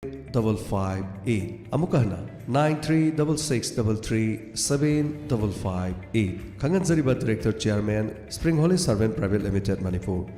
93558 Amukahna 9366337558 Khanganjariba Director Chairman Spring Holy Servant Private Limited Manipur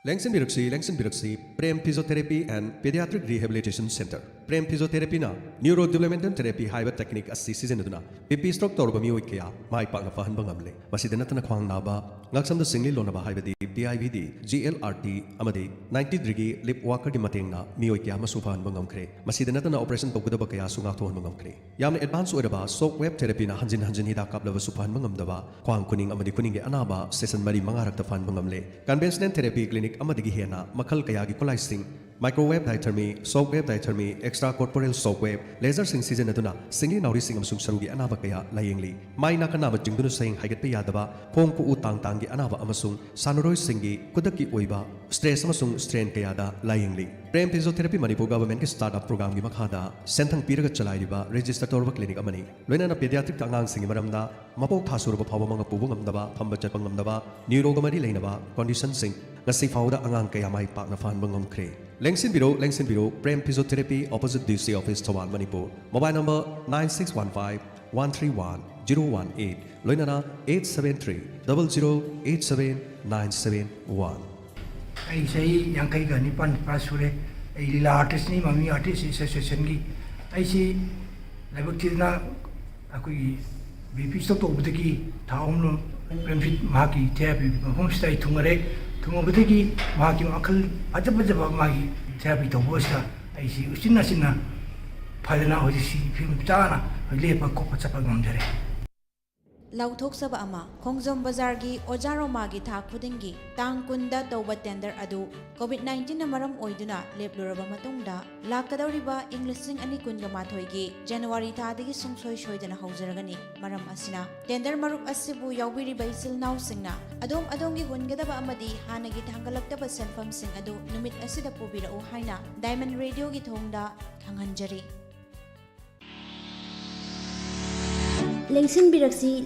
Langston Biraksi Prem Physiotherapy and Pediatric Rehabilitation Center Prem Physiotherapy na Neurodevelopmental Therapy Haiba Technique as Seasonaduna PP Stroke Torba Mioikea Mai Panga Fahan Bangamle Masidanatana Kwang Naba Ngaksam the Singly Lonaba Haibadi PIVD GLRT Amadi 90 Drigi Lip Walker di Matingna Mioikea Masufan Bangamkre Masidanatana Operation Tokuda Bakaya Sungaton Bangamkre Yam Advanced Uraba Soap Web Therapy na Hanjin Hida Kaplava Supan Bangamdava Kwang Kuning Amadi Kuning Anaba Session Mari Mangarak Fan Bangamle Conventional Therapy Clinic Amadigi Hena Makal Kayagi Kolaising Microwave diathermy, soap wave diathermy, extracorporeal soap wave, laser sing season aduna, singing nauri sing amasung sarugi anaba kaya layingli. Mai nakanaba jingdunu saying haget pe yadaba, pong ku utang tangi anaba amasung, sanuroi singi, kudaki oiba, stress amasung strain kayada layingli. Prem Physiotherapy Manipur Government ki startup program gi makhada, sentang piraga chalaiba, register torba clinic amani. Loina na pediatric angang singi maramda, mapok thasuruba phawa mga pubung amdaba, phamba chatpang amdaba, neurogamari lainaba, condition sing, ngasi fauda angang kaya mai pak na fan bangam kre. Lengsin Biro, Prem Physiotherapy, opposite DC Office, Tawal, Manipur. Mobile number 9615-131-018. Loinana 873-0087-971. I say Yankai Nipan Pasure, a little artist name, Mami Artist Association. I say Labotina Akui BP Stop of the key, Town, Benefit Maki, Therapy, Homestay Tumare. Tumabutiki, Maki Uncle, Ajabajaba Magi, Therapy to Bosta, I see Usina Padana, or see Film Tana, a labor Kopachapagandere. Lautok Saba Ama, Kongzom Bazargi, Ojaro Magi Takudingi, Tangkunda Toba Tender Adu, COVID-19 Namaram Oiduna, Lepluraba Matunda, Lakadoriba, English Ani Kunga Matoigi, January Tadi Sungsoi Shoydana Hauseragani, Maram Asina, Tender Maruk Asibu Yawiri Basil now Singna, Adongi Hungadaba Amadi, Hanagi Tangalakta Senfam Sing Adu, Numit Asida Pubira Ohaina, Diamond Radio Githonda, Kanganjari. Lengsin Biraksi,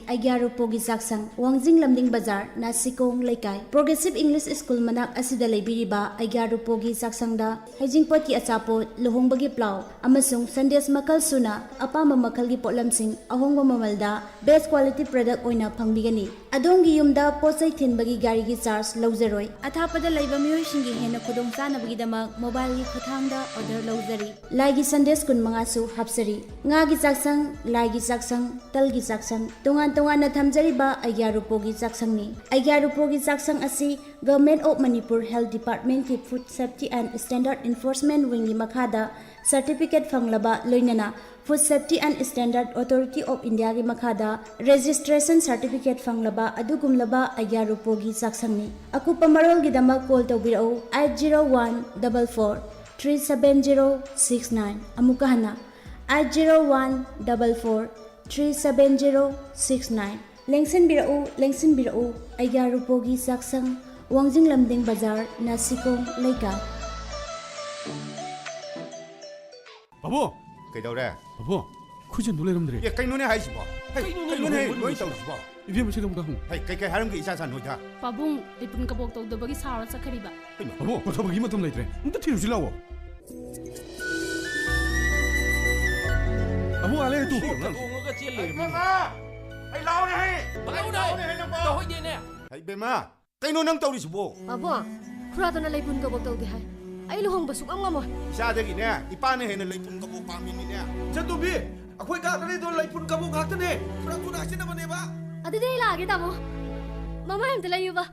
Agyaru Pogi Saksang, Wangjing Lamding Bazar, Nasikong Laikai, Progressive English School Manak Asida Laibiriba, Agyaru Pogi Saksangda, Hajing Poti Achapo, Lohong Bagi Plau, Amasung, Sandes Makal Suna, Apama Makalgi Potlamsing, Ahongo Mamalda, Best Quality Product Oina Pangbigani, Adongi Yumda, Posai Tin Bagi Gari Guitars, Lozeroi, Atapada Laiba Murashingi Hena Kudong Sana Bagidama, Mobile Kutanga, Other Lozeri, Lagi Sandes Kun Mangasu, Hapsari, Ngagi Saksang, Lagi Saksang, Talgi Saksang, Tungan na Thamjariba, Agyarupogi Saksang ni. Agyarupogi Saksang asi, Government of Manipur Health Department ki Food Safety and Standard Enforcement Wing ni Makhada, Certificate Fanglaba Loinana, Food Safety and Standard Authority of India ki Makhada, Registration Certificate Fanglaba, Adugumlaba, Agyarupogi Saksang ni. Aku pamarol gidama call tawbirao 80144 37069. Amukahana 80144-37069. Lengsin Birau, Agyarupogi Saksang, Wangjing Lamding Bazar, Nasikong Laikai. Babu, Kaidore. Babu, Kujan Duleramdre. Yeah, Kainone Haisba. Hey, Kainone, going to Sba. If you must have Hey, Kai Haram is an Uta. Babung, they put Kabok to the Buggy Sara Sakariba. Babu, what have you done later? The tears low. Abu Ale tu. Mama! Hey, loud hey! Hey, Bema! Kaino nang tawris bo? Abo, Kurata na Laipun Kabok to the high. I long basuk ang mamo. Sadagi na, ipana hen na Laipun Kabok pamin niya. Jatubi, ako'y kakari doon Laipun Kabok haktan eh. Kurang tunasin naman eh ba? Ate day lagi tamo. Mama hem talayo ba?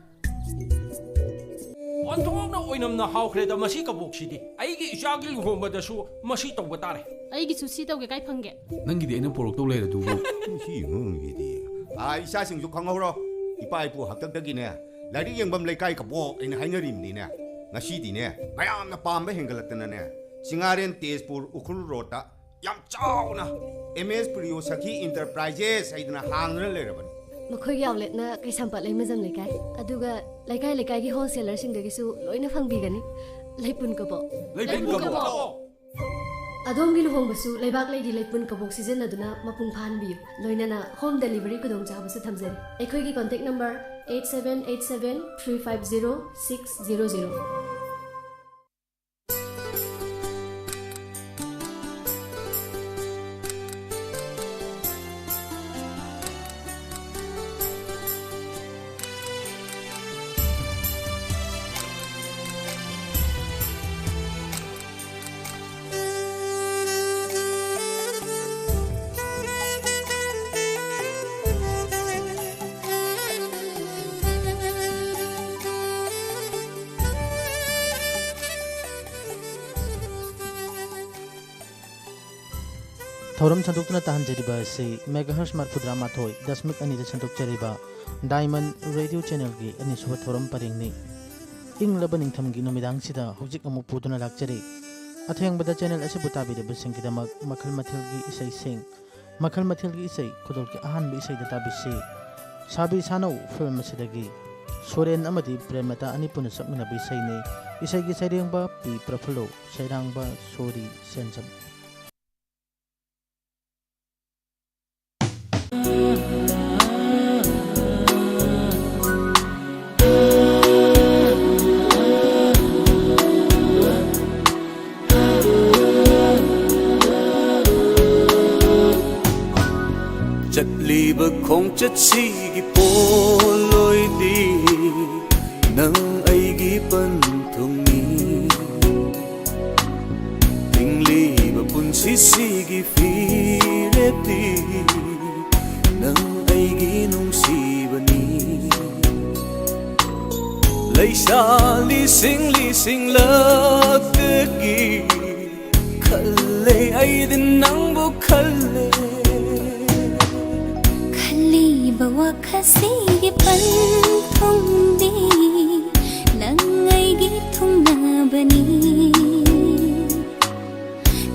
Antong na oinam na hawkreda masi kabok sidi. Aigi isagil humbadasu masi tawgatare. Aigi susi tawge kay pangge. Nangidi ay nang porok to lera dugo. Si ngidi. Ay isa sing juk khangawro. Ipai pu hakdagdagi ne. Lari yengbam laikai kabok ina hainarim ni ne. Ngasi di ne. Mayam na pamba hengalatna ne. Singaren Tezpur Ukhul Rota yam chauna. MS Priyosaki Enterprises aidna hangra leraban. Makoy outlet na kay sampat lay mazam laikai. Aduga laikai ki wholesaler sing dagisu loina fangbigani. Laipun Kabok. Laipun Kabok. Adongi luhong basu laibak lay di Laipun Kabok season aduna mapung phan biu. Loina na home delivery kudong cha basu thamjari. Ekhoi ki contact number 8787 350 600. थौरम संदोक्तुना ताहंजरिबा से megahertz 102.2 संदोक्चरिबा diamond radio channel की अनिसुब थौरम परेंगनी इंगलब निंगथमगी नुमिदांगसिदा हौजिक अमुक पुदुना लाक्चरे अथेंगबदा channel असिबु ताबिदबसिंगकिदमक मखल मथेलगी इसै सिंग मखल मथेलगी इसै खुदोलकी अहानबी इसैदा ताबिसि साबी सानौ फिल्म असिदगी सोरेन अमदी प्रेमता अनिपुन सकमिनबी इसैने इसैगी सैरेंगबा पी प्रफुल्लो सैरांगबा Sorri Senjam Liba khong chat si gi poloi di nang ai gi pan thung ni ting liba pun si gi fi re ti nang ai gi nung si bani lai sa li sing la te gi khalle ai din nang bu khalle bawa kasih pan thong di nangai gi thong na bani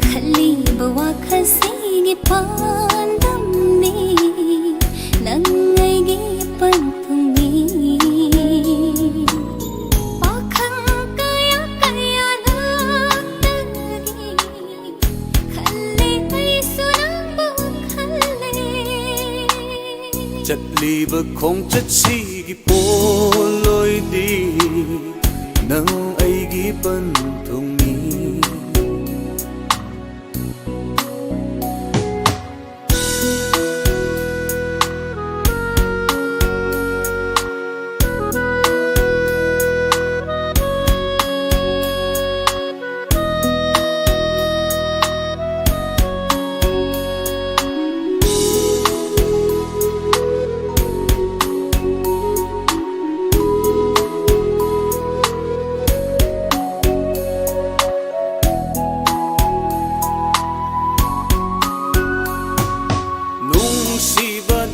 khali bawa kasih pan dam ni nangai gi pan thong ni pakhang kaya kaya lak tagi khali ai sunang bu khali chặt liba khong chat si gi poloi di nang ai gi pan thong ni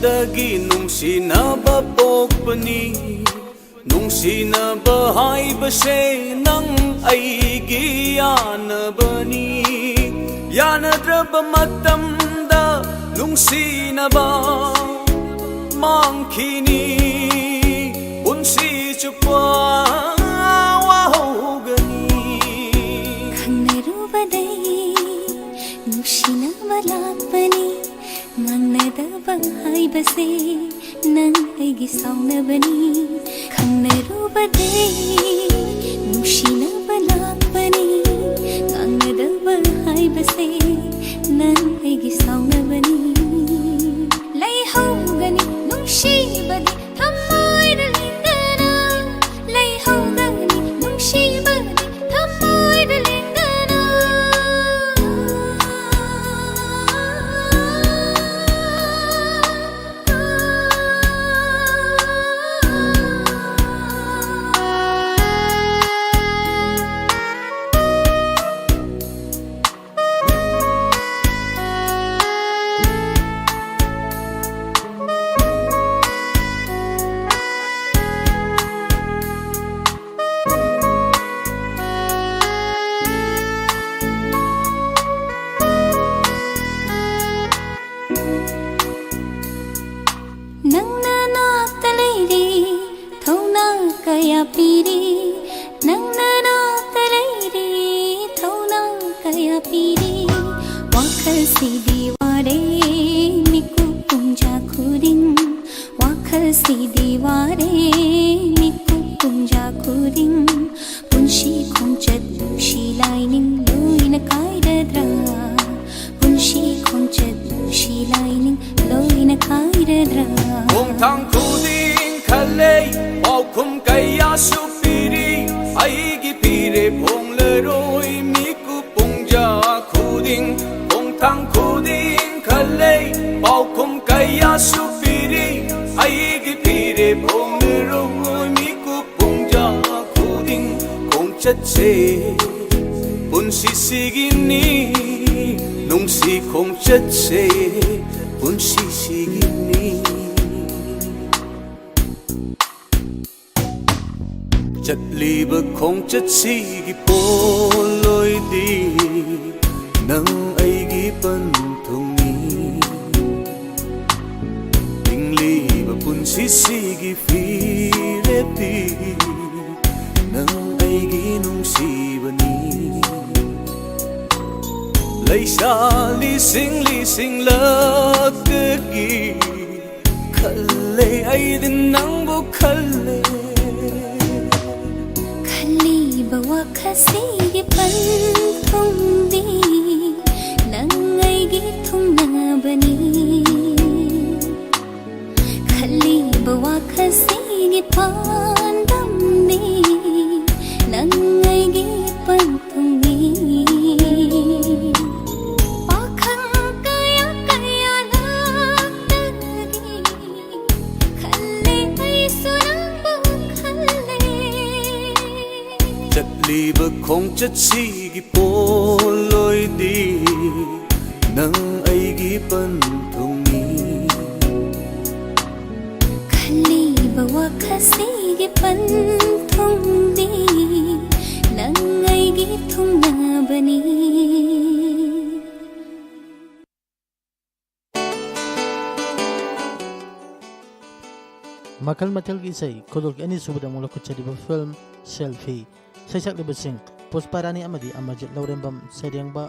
dagi nung sinaba pokpani nung sinaba hai base nang ai gi yanabani yanadraba matam da nung sinaba mangkhini unsi chupa wa hogani khangnaru badai nung sinaba lakpani Mangnada bahai base nang aigi sauna bani khangnaru badai nushina balak bani mangnada bahai base nang aigi sauna bani lai hogani nushi badi thammai dalingana lai hogani nushi badi thammai dalingana kaya piri nang nana talairi thona kaya piri wakhal si diware miku punja khuring wakhal si diware miku punja khuring punshi khongchat shi lining loina kaidadra punshi khongchat shi lining loina kaidadra ong thang khuding khalei kum kaya supiri aigi pire pong leroi miku pongja khuding pong thang khuding khalei pau kum kaya supiri aigi pire pong leroi miku pongja khuding kong chat se pun sisigini ꯅꯨꯡꯁꯤ ꯈꯣꯡꯆꯠꯁꯦ ꯄꯨꯟꯁꯤꯁꯤꯒꯤꯅꯤ ꯆꯠꯂꯤꯕ ꯈꯣꯡꯆꯠꯁꯤꯒꯤ ꯄꯣꯠꯂꯣꯏꯗꯤ ꯅꯪ ꯑꯩꯒꯤ ꯄꯟꯊꯨꯡꯅꯤ ꯍꯤꯡꯂꯤꯕ ꯄꯨꯟꯁꯤꯁꯤꯒꯤ ꯐꯤꯔꯦꯞꯇꯤ ꯅꯪ ꯑꯩꯒꯤ ꯅꯨꯡꯁꯤꯕꯅꯤ ꯂꯩꯁꯥ ꯂꯤꯁꯤꯡ ꯂꯤꯁꯤꯡꯂꯛꯇꯒꯤ ꯈꯜꯂꯦ ꯑꯩꯗꯤ ꯅꯪꯕꯨ ꯈꯜꯂꯦ ꯈꯜꯂꯤꯕ ꯋꯥꯈꯜꯁꯤꯒꯤ ꯄꯟꯊꯨꯡꯗꯤ ꯅꯪ ꯑꯩꯒꯤ ꯊꯨꯡꯅꯕꯅꯤ ꯈꯜꯂꯤꯕ ꯋꯥꯈꯜꯁꯤꯒꯤ ꯄꯥꯟꯗꯝꯗꯤ ꯅꯪ ꯑꯩꯒꯤ ꯄꯟꯊꯨꯡꯅꯤ ꯄꯥꯈꯪ ꯀꯌꯥ ꯀꯌꯥ ꯂꯥꯛꯇꯒꯤ ꯈꯜꯂꯦ ꯑꯩꯁꯨ ꯅꯪꯕꯨ ꯈꯜꯂꯦ ꯆꯠꯂꯤꯕ ꯈꯣꯡꯆꯠꯁꯤꯒꯤ ꯄꯣꯠꯂꯣꯏꯗꯤ ꯅꯪ ꯑꯩꯒꯤ ꯄꯟꯊꯨꯡꯅꯤ ꯈꯜꯂꯤꯕ ꯋꯥꯈꯜꯁꯤꯒꯤ ꯄꯟꯊꯨꯡꯗꯤ ꯅꯪ ꯑꯩꯒꯤ ꯊꯨꯡꯅꯕꯅꯤ ꯃꯈꯜ ꯃꯊꯦꯜꯒꯤ ꯏꯁꯩ ꯈꯨꯗꯣꯜꯒꯤ ꯑꯅꯤꯁꯨꯕꯗ ꯑꯃꯨꯛ ꯂꯧꯈꯠꯆꯔꯤꯕ ꯐꯤꯜꯝ ꯁꯦꯜꯐꯤ ꯁꯩꯁꯛꯂꯤꯕꯁꯤꯡ ꯄꯨꯁꯄꯥꯔꯥꯅꯤ ꯑꯃꯗꯤ ꯑꯃꯔꯖꯤꯠ ꯂꯧꯔꯦꯝꯕꯝ ꯁꯩꯔꯦꯡꯕ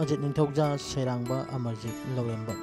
ꯑꯖꯤꯠ ꯅꯤꯡꯊꯧꯖꯥ ꯁꯩꯔꯥꯡꯕ ꯑꯃꯔꯖꯤꯠ ꯂꯧꯔꯦꯝꯕꯝ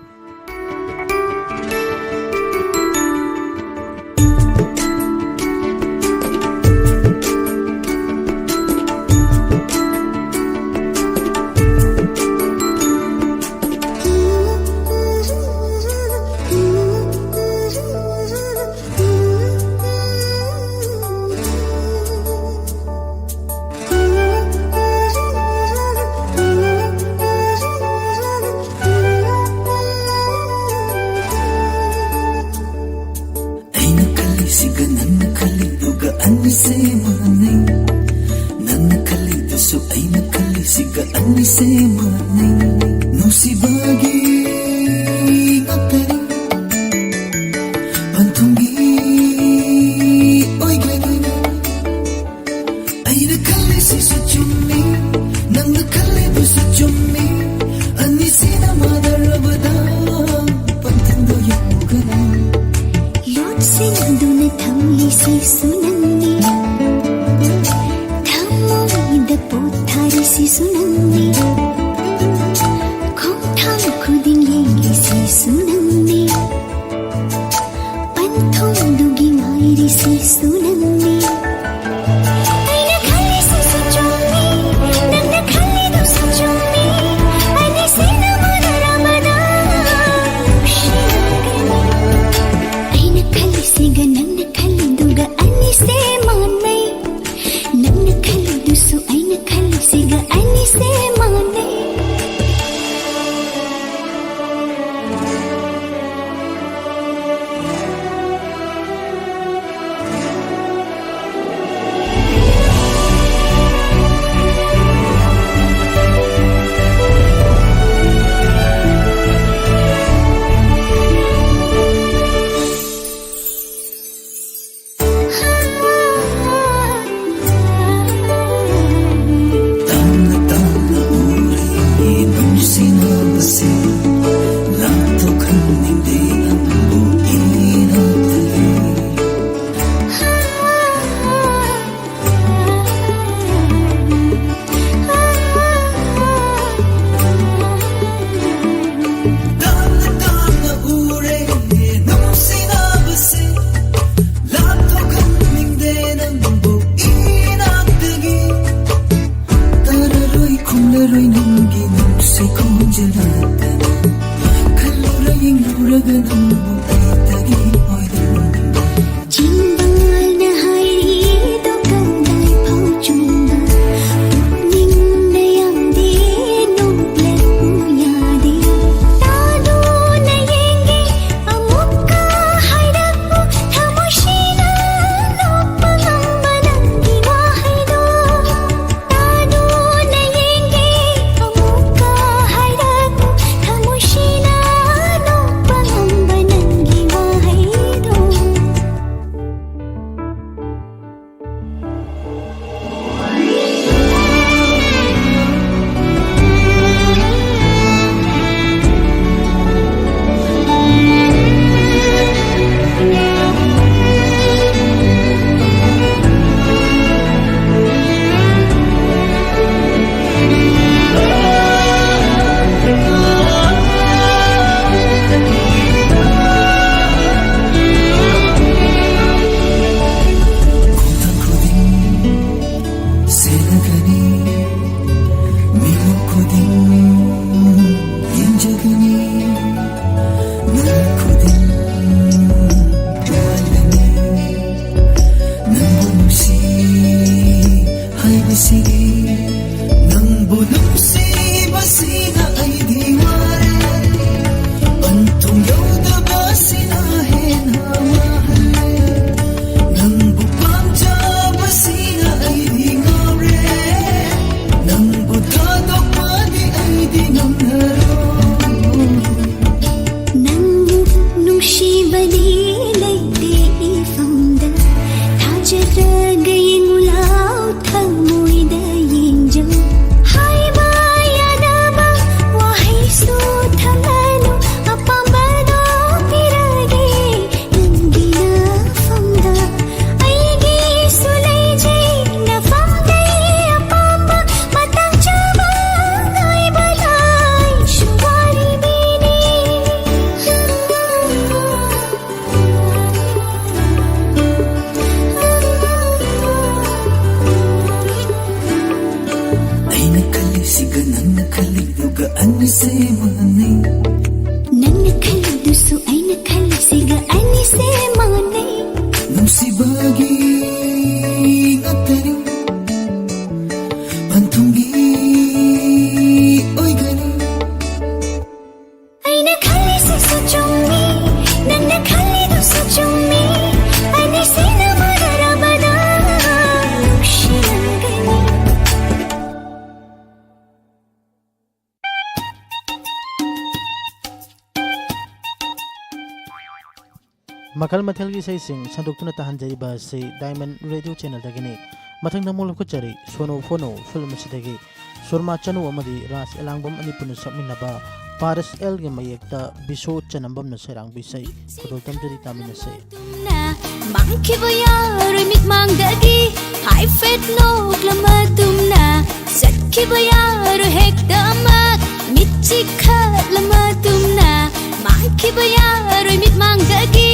Nana khaliduga ani se mane Nana khalidusu aina khalisiga ani se mane Nusibagi ngatari Pantungi oigani Aina khalisi sujumi Nana khalidusu jumi ani se na magarabada Lushirangani Makal mathel gi sai sing sanduk tahan jari bahasa Diamond Radio Channel dagini mathang namul ko chari sono fono film sidagi surma chanu amadi ras elangbam ani punu sakminaba Paris El gi mayekta biso chanambam na serang bisai kodol tam jari tamina se Mangki bayar mit mangdagi hai fet no klama tumna sakki bayar hekdamak mitchikha lama tumna Mangki bayar mit mangdagi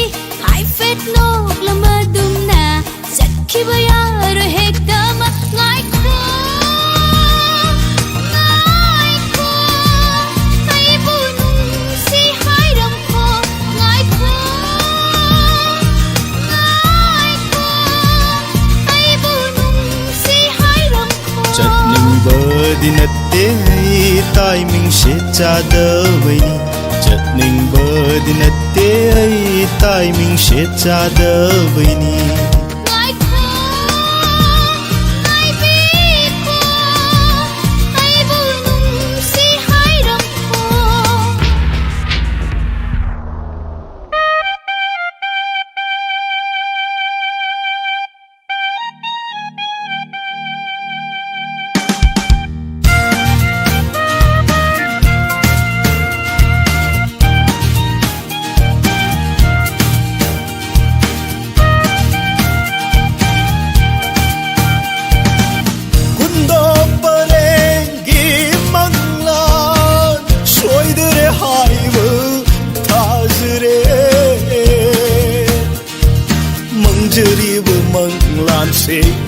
hai fet no klama tumna sakki bayar hekdamak ngai ko hai bunung si hai ram ko ngai ko Di natte ai timing she chada vaini Chatning bird natte ai timing she chada vaini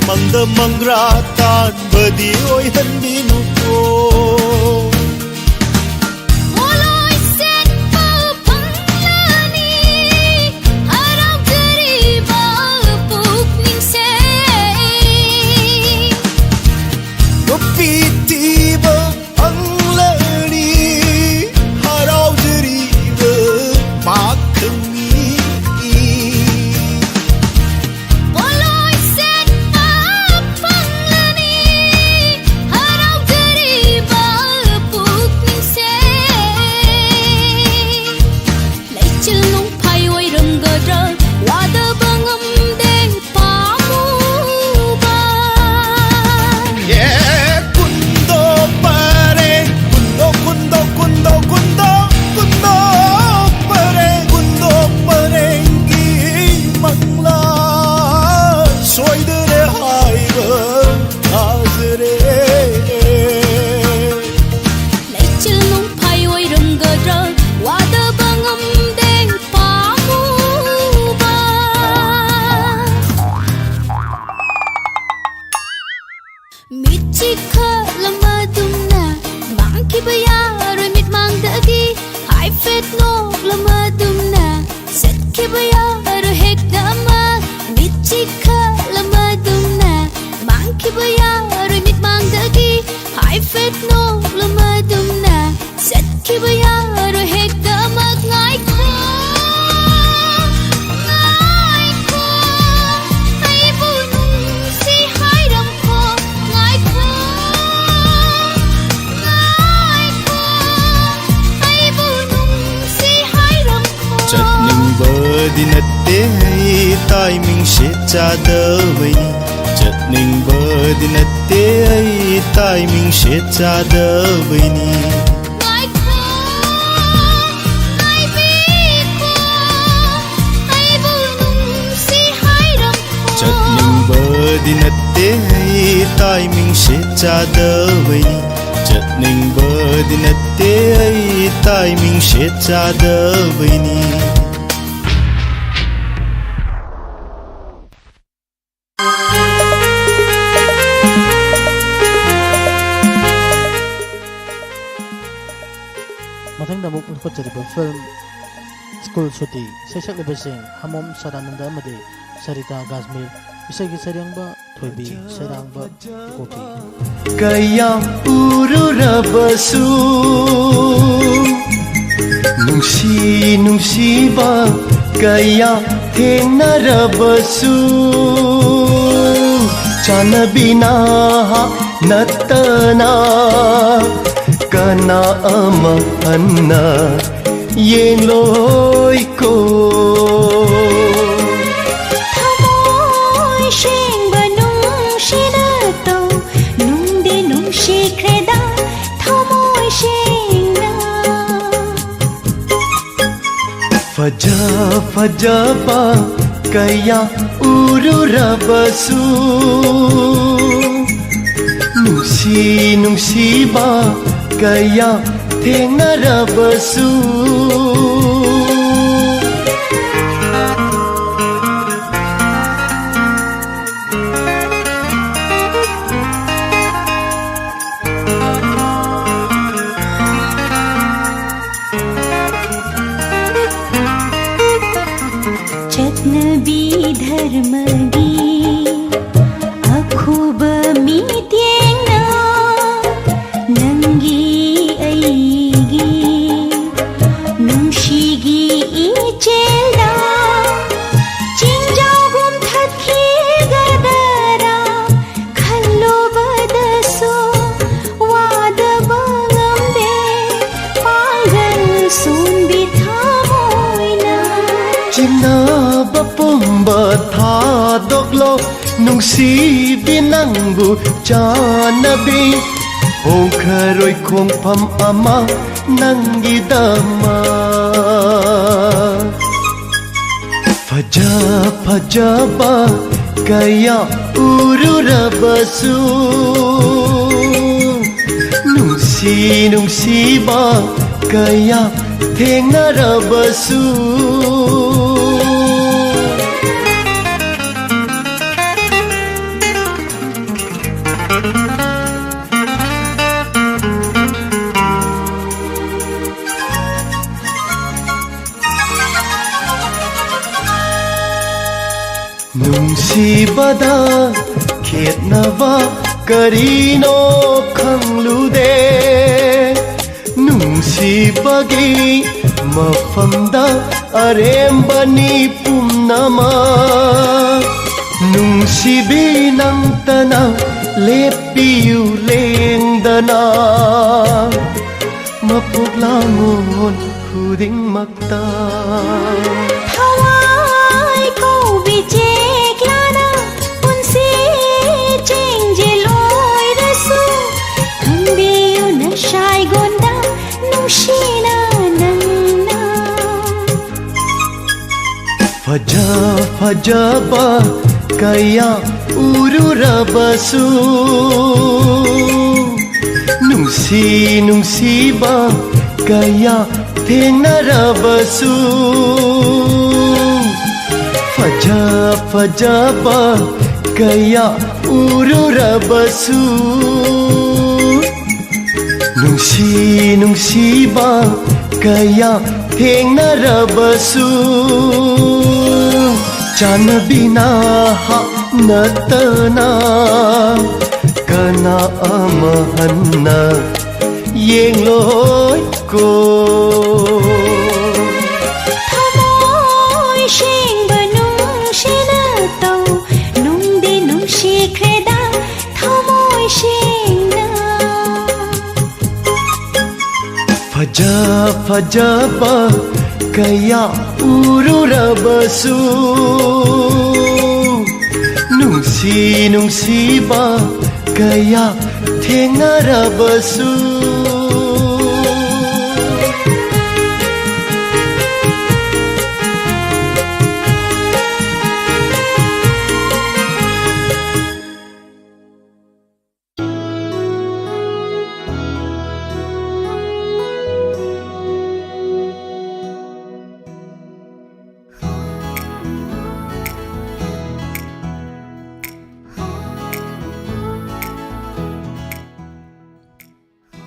Mangda mangratan badi oi handinu ko Moloi sen pau panglani harap gariba pukning se Gopiti ba anglani harap gariba pakni timing she chada vaini Chatning bird natte ai timing she chada vaini Chatning bird natte ai timing she chada vaini Chatning bird natte ai timing she chada vaini Matang damuk lukotjariba film School Suti Saisak Lebesing Hamom Sadananda Amade Sarita Gazmir Isagi Saryangba Thoibi Sarangba Kopi Kaya ururabasu Nungsiba Kaya thengnarabasu Chanabina natana Kana ama anna Yengloi ko Thamoy shengba nung shinato Nung de nung shikreda Thamoy shengna Faja ba Kaya ururabasu Nungsi ba Kaya thengnarabasu Chatnabi dharmagi Akhub mityengna Nangi aigi Nungshigi ichelda Chingjagum thakhi gadara Khallo badaso Wada bangamde Pangal sunbi thamoyna Chinaba pumba thadoklo Nungsibi nangbu chanabi Hongkaroi khongpham ama nangidama Faja ba Kaya ururabasu Nungsi ba Kaya thengnarabasu Nungsibada khetnaba karino khanglude Nungsibagi mafamda arembani pumnama Nungsibi nangtana lepiyu lengdana Mapuglangon huding magta Hawai ko bijeklana Punsi chengjiloi rasu Hambiyo na shai gonda Nushina nangna Faja ba Kaya ururabasu Nungsi ba Kaya thengnarabasu Faja ba Kaya ururabasu Nungsi ba Kaya thengnarabasu Chanabina natana Kana ama anna Yengloi ko Thamoy shengba nung shinato Nung de nung shikreda Thamoy shengna Faja ba Kaya ururabasu Nungsi ba Kaya thengnarabasu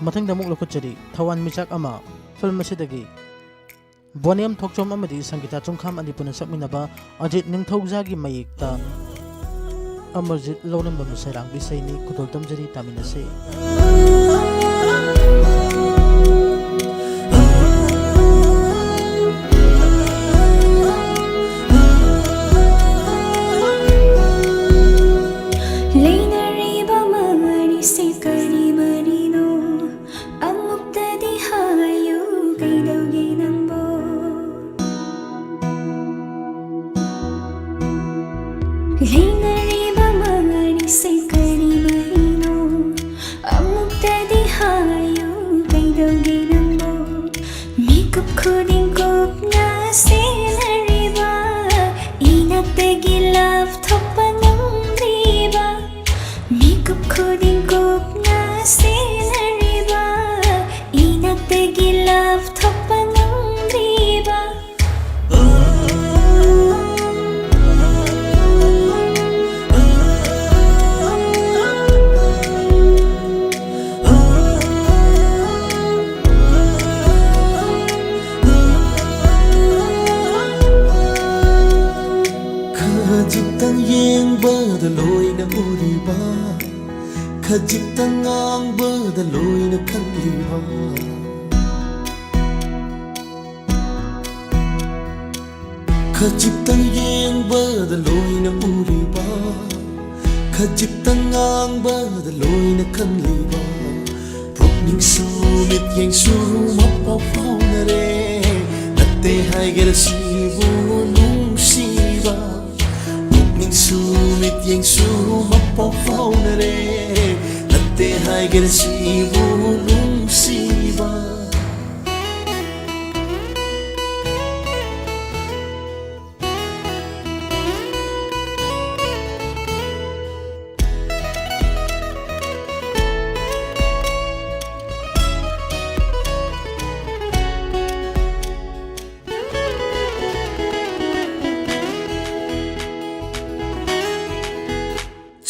Matang damuk lukotjari Thawan Michak ama film असिदगी बोनियम थोकचोम अमदी संगीता चुंखाम अनि पुन सकमिनबा Ajit निंगथौजागी मयेक्ता Amarjit लौनंबम Sairang बिसैनी खुदोल तमजरी तामिनसे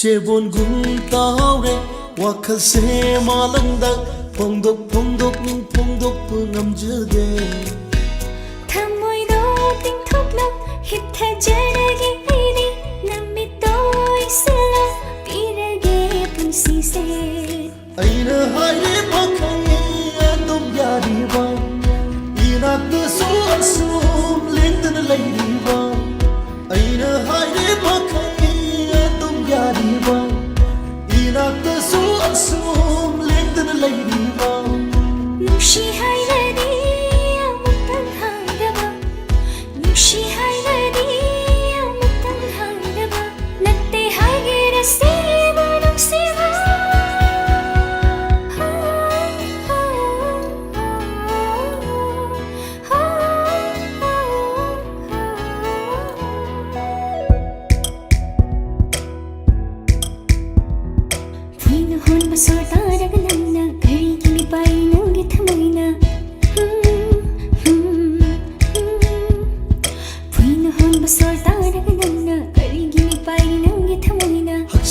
Chebon gun taure wakal se malangda pongdok pongdok ning pongdok pungam jade Thamoy do ting thok lo hit tha jarage iri nammi toy sala pirage punsi se aina haye bakhangi adum yari ba inak so asum lengtan lairi ba aina haye bakhangi adum yari ba inak so asum lengtan lairi ba nushi hayradi amutan hangaba nushi hayradi amutan hangaba natte hagera se banam seva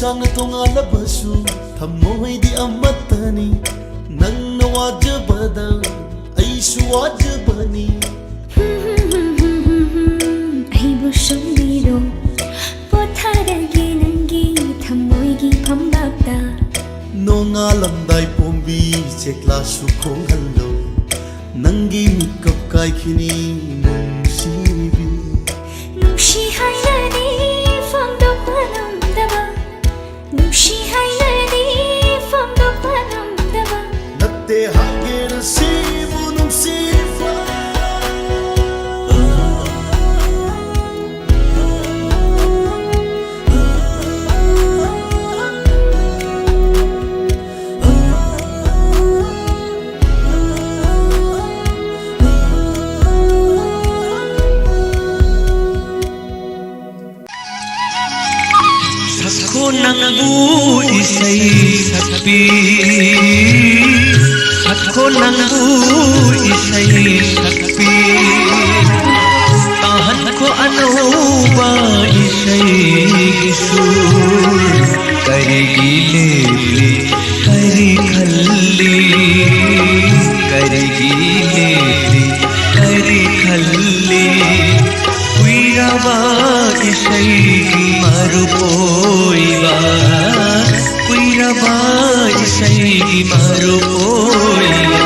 Sang tonga basu thamoy di amatani nang nawajabada ay suwajabani ay busondiro potharage nangi thamoy gi phambakta nonga lamdai pombi chekla su khonghallo nangi mikap kai khini nungsibi nushi hayradi phangdok panamdaba nushi hayradi phangdok panamdaba natte hagera sibu nungsifa nangbu isai sakpi Sakho nangbu isai sakpi Tahan ko anuba isai gisur Kari gile kari khalli Kari gile खल्ली कुइरबा इसैगी मरुपोइबा कुइरबा इसैगी मरुपोइबा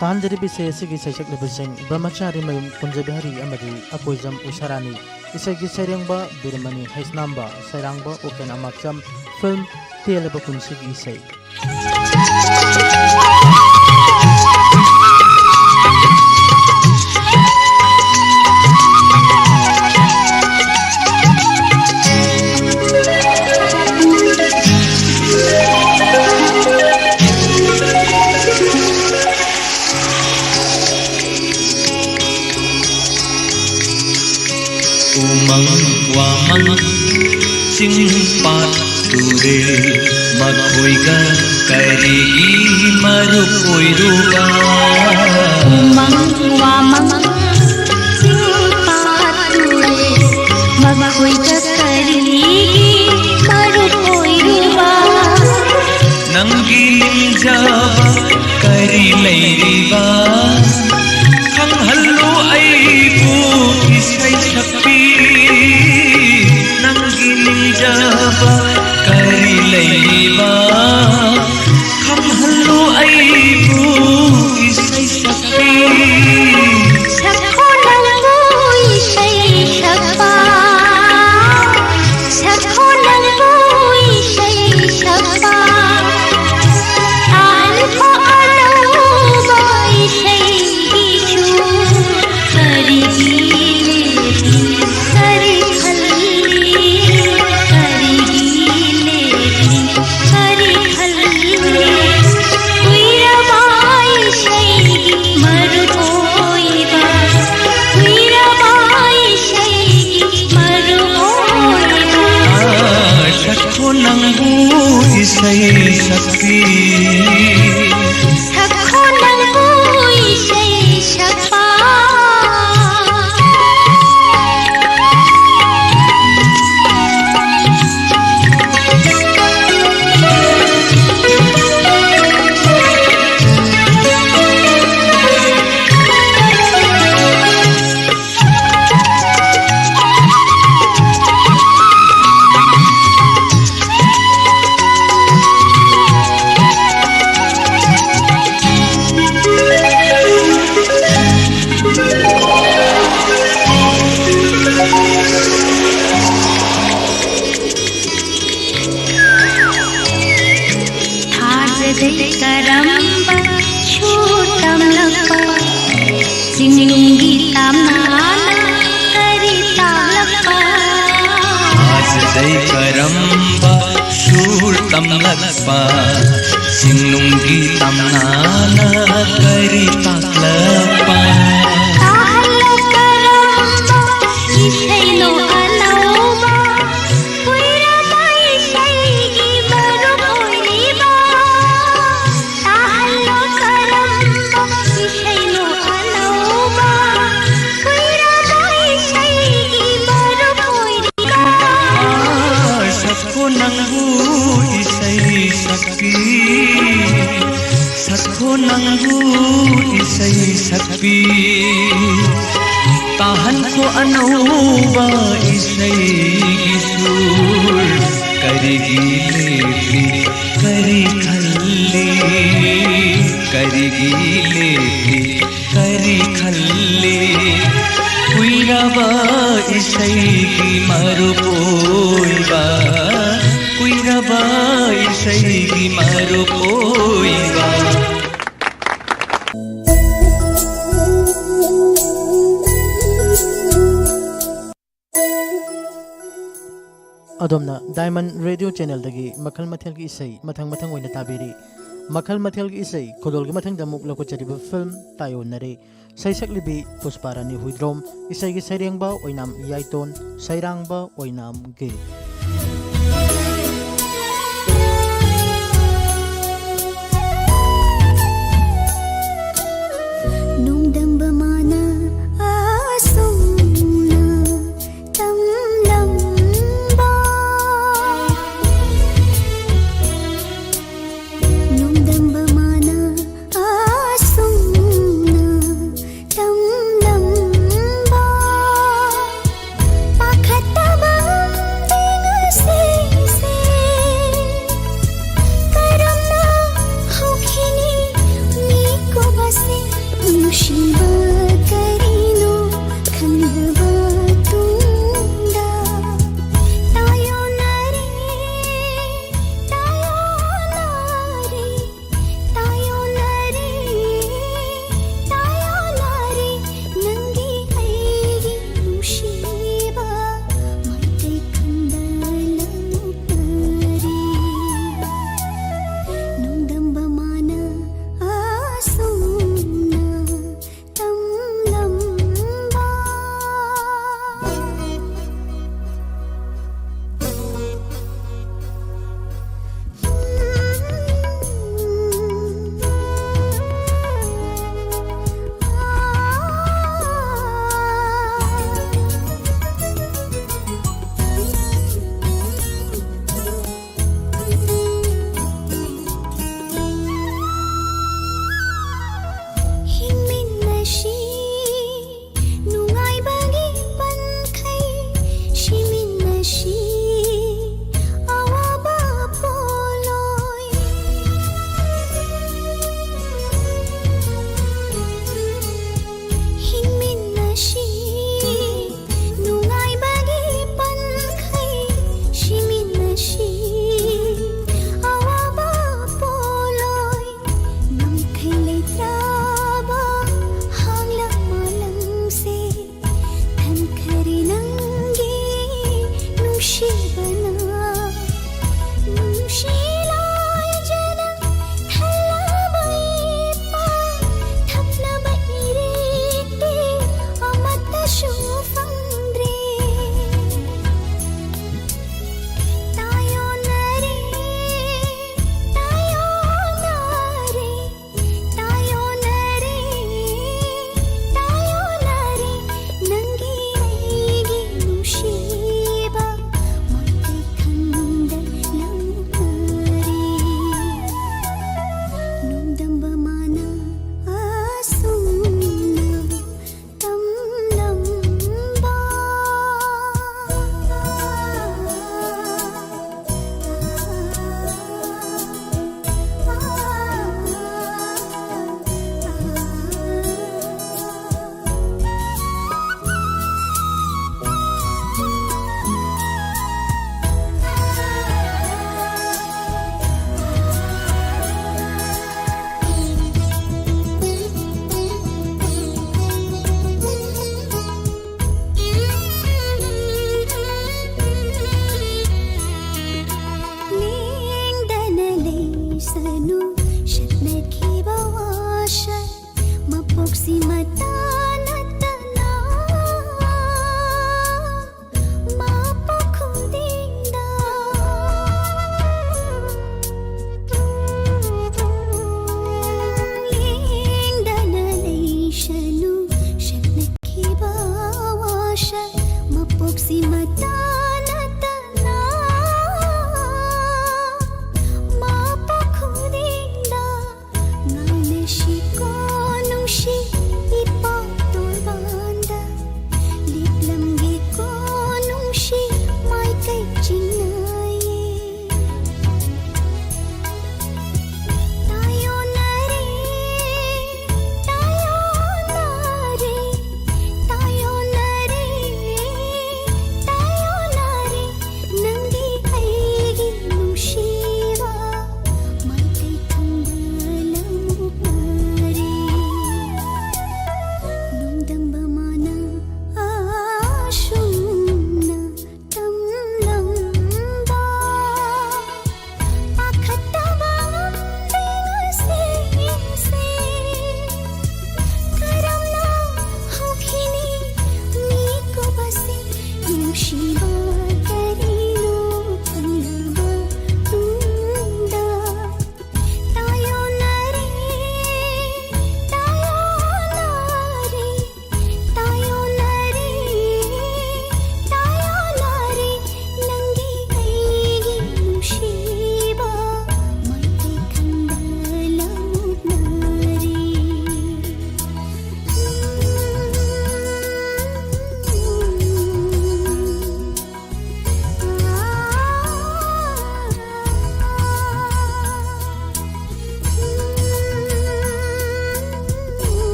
तानजरी बिसे सिगी सैसक लेबसिंग ब्रह्मचारी मयुम कुंजबिहारी अमदी अपोइजम उसारानी इसगी सैरेंबा बिरमनी हैसनांबा सैरांबा Oaken अमाचम film तेलबा कुंसिगी सै Singpat ture makoiga karigi marupoiruba Mangwamang singpat ture makoiga karigi marupoiruba Nanggiling jaba kari lairiba Hanghallo aibu isay sakpi Jaba kari laiba kamhallo aibu isay sakpi sakho nangbu isay sakpa sakho nangbu isay sakpa alko aluba isay ichu kari isay sakpi sakho nangbu isay sakpa karamba chutam lakpa sinungi tamana karita lakpa aaj dai karamba chutam lakpa sinungi tamana karita lakpa tahalla karamba isai no alauba puira mai sai gi baru poiriba tahalla karamba isai no alauba puira mai sai gi baru poiriba sakho nangbu isay sakpi sakho nangbu isay sakpi tahan ko anauba isay gisur karigi lepi kari khalli karigi lepi kari khalli kuiraba isay marupoiba kuiraba isay isaygi marupoiba अदोमना diamond radio channel दगी मखल मथल की इसई मथंग मथंग ओइना ताबिरी मखल मथल की इसई खोदोल की मथंग दमुक लको चरिबा film तायो नरे सैसक Libby Pushparani हुइद्रोम इसई की सैरेंगबा ओइनाम याइतोन सैरांगबा ओइनाम गे nungdamba mana asuna tamlamba nungdamba mana asuna tamlamba pakhatabam dingase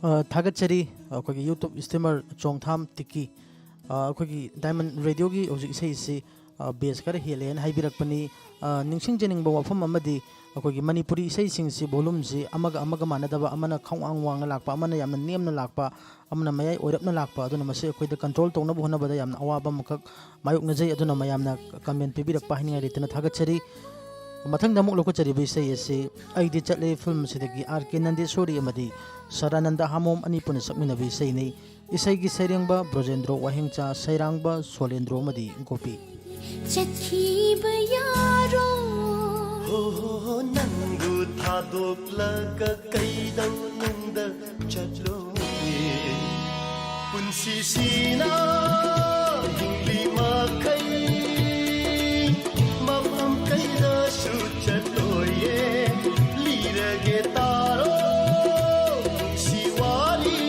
थागतचरी अखोगी यूट्यूब स्ट्रीमर चोंगथाम टिकी अखोगी डायमंड रेडियो की हौजिक इसे इसे बेस कर हेलेन हाइबिरकपनी निंगसिंग जेनिंगबो वफम अमदी अखोगी मणिपुरी इसे सिंगसी वॉल्यूम से अमग मानदबा अमना खौंग वांग लाकपा अमना यामना नेमना लाकपा अमना मयाई ओरपना लाकपा अदुना मसे अखोइदा कंट्रोल तौनब होनबदा यामना अवाबा मखक मायुकनजै अदुना मयामना कमेंट पिबिरकपा हाइनिंगा लेतना थागतचरी मथंग दमुक लोकचरिबे इसे इसे आइदि चले फिल्म सिदगी आर के नंदेश्वरी अमदी सरानंद हामोम अनि पुन सकमिनबे इसे नै इसेगी सैरेंगबा ब्रजेंद्रो वाहिंगचा सैरांगबा सोलेंद्रो मदी गोपी चखीब यारो हो नंगु थादोक्लगा कैदौ नुंद चलो पुंसीसीना हिंगली माखै मफम कैदा सु चलोये लीरगे तारो सिवाली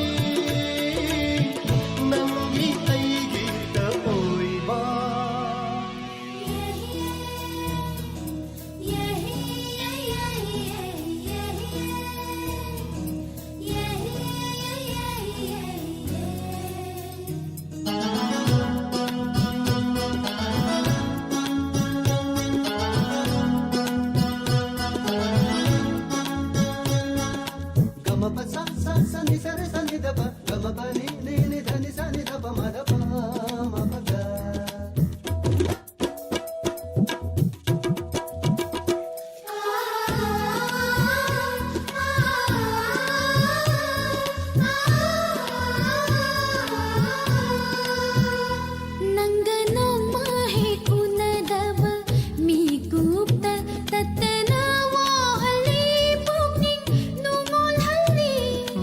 नंगी ऐगी तोइबा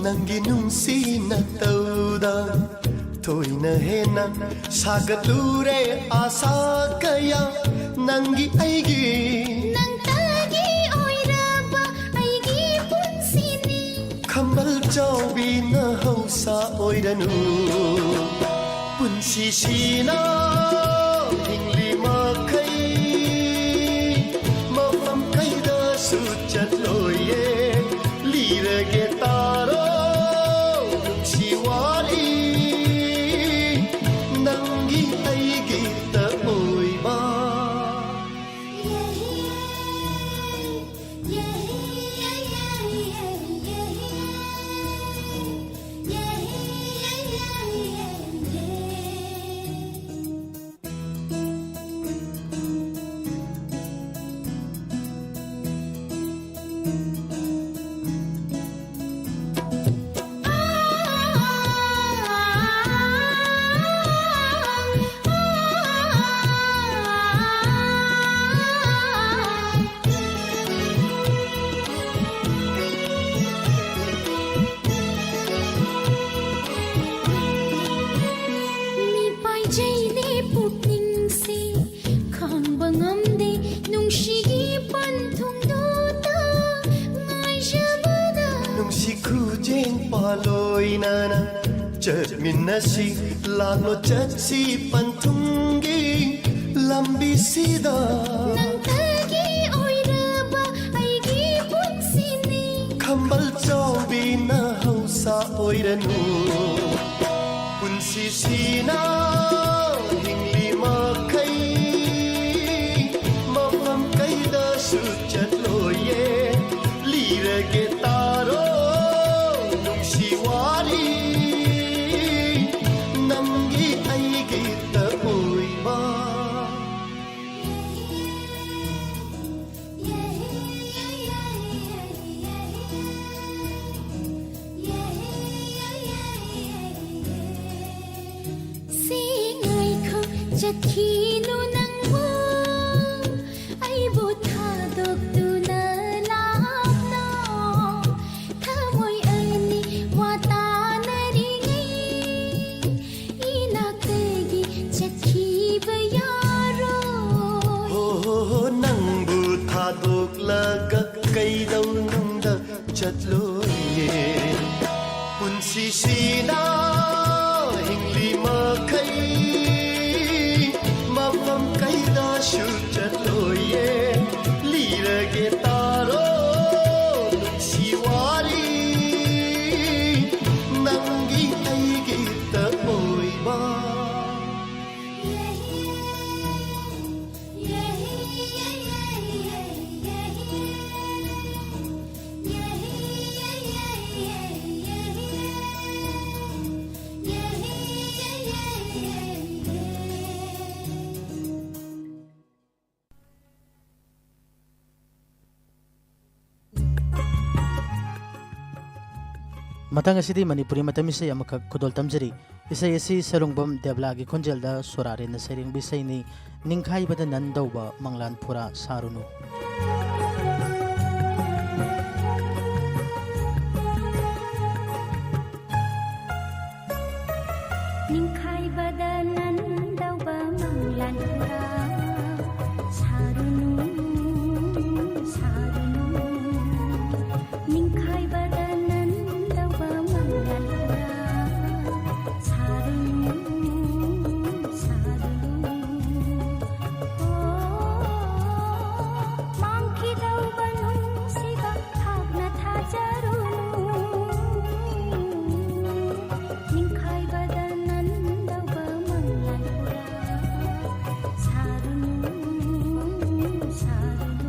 नंगी नुंसी न तौदा थोइना हेना सागतुरे आशा कया नंगी ऐगी नंतगी ओइरबा ऐगी पुंसिनी खंबल चौबी न हौसा ओइरनु पुंसी सीना हिंगली माखै मफम कैदा सुचत लोये लीरगे तारो सिवाली नंगी ऐगी तोइबा पालोइनाना चटमिन्नसी लानो चटसी पंथुंगी लंबी सीधा नंतगी ओइरबा ऐगी पुंसिनी खंबल चौबी न हौसा ओइरनु पुंसी सीना हिंगली माखै मफम कैदा सुचत लोये लीरगे तारो सिवाली नंगी ऐगी तोइबा सिंगाइखो चखीनु नंगो आइबो थादोक्तुना लापनो थमोइ अनि वातानरिङै इनाकगी चखीब यारो हो नंगु थादोक्लगा कैदौ नुंद चतलोये पुंसी सीना हिंगली माखै Matang asidi Manipuri matam isay amakak kudol tamjari isay asi sarungbam Deblagi khonjelda sorare na sering bisay ni ningkhay bada nandaw ba manglan pura sarunu. Ningkhay bada nandaw ba manglan pura sarunu sarunu ningkhay bada nandaw ba manglan pura sarunu sarunu mangki daw ba nung siba hag na thajarunu ningkhay bada nandaw ba manglan pura sarunu sarunu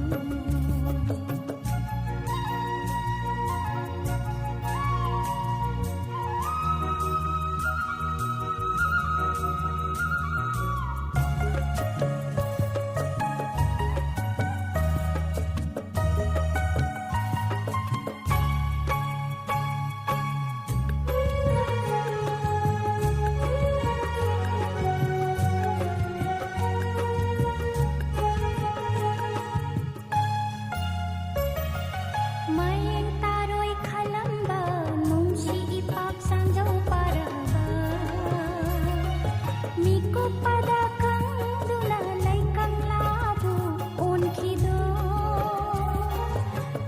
Mayang taroy kalamba nungsi ipak sangjau paraba Miko pada kang dulalay kang labu on kido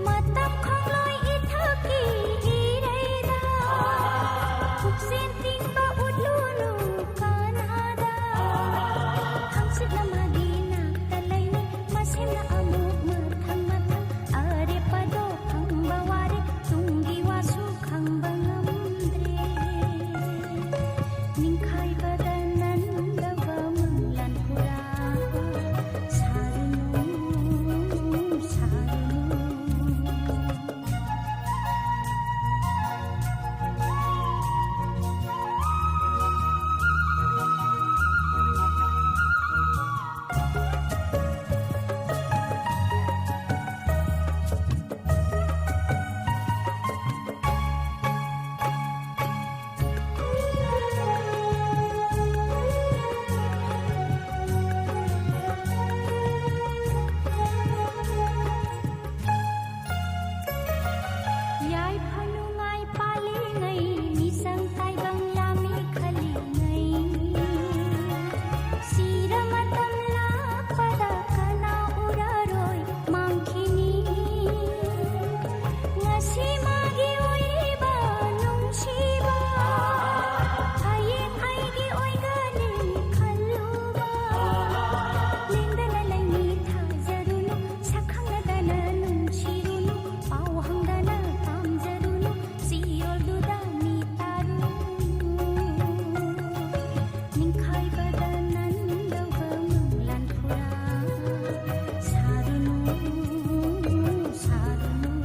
Matam khongloy ithaki irayda Kupsin tingba udlunu kanada Hangsit na madina talay ni masim na amuk mathang mathang are pado bawari tunggi wasu khang bangamdre ningkhay bada nandaw ba manglan pura sarunu sarunu Yai phanungai palingai misang taibang yami khalingai sira matam la pada kana uraroi mangkhini ngasi magi oiba nungsiba hayeng aigi oigani khaluba lingdana laini thajarunu sakhangdana nungshirunu pauhangdana tamjarunu sirol dudani taru ningkhay bada nandaw ba manglan pura sarunu sarunu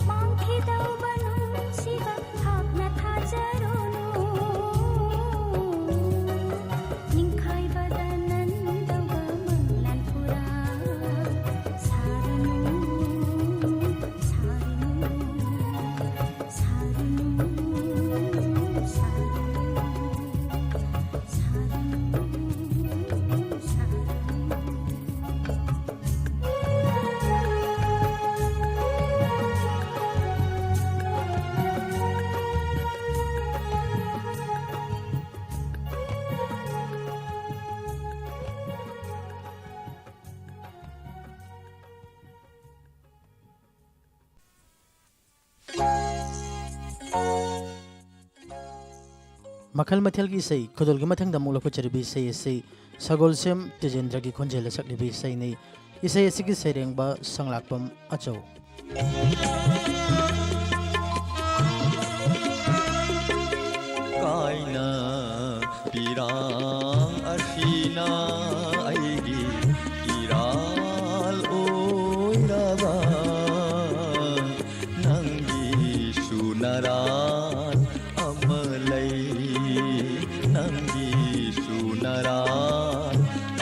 mangki daw ba nung siba hag na thajarunu ningkhay bada nandaw ba manglan pura sarunu sarunu sarunu Makal mathel gi isay kudol gi mathang da mula ko charibi isay isay Sagol Sem Tejendra gi khonjela saklibi isay ni isay asigi sereng ba sanglakpam achau Kaina pirang asina aigi iral oiraga nangi sunaran amalai nangi sunaran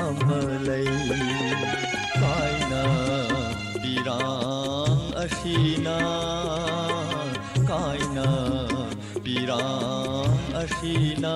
amalai kaina pirang asina कायना पिरां अशीना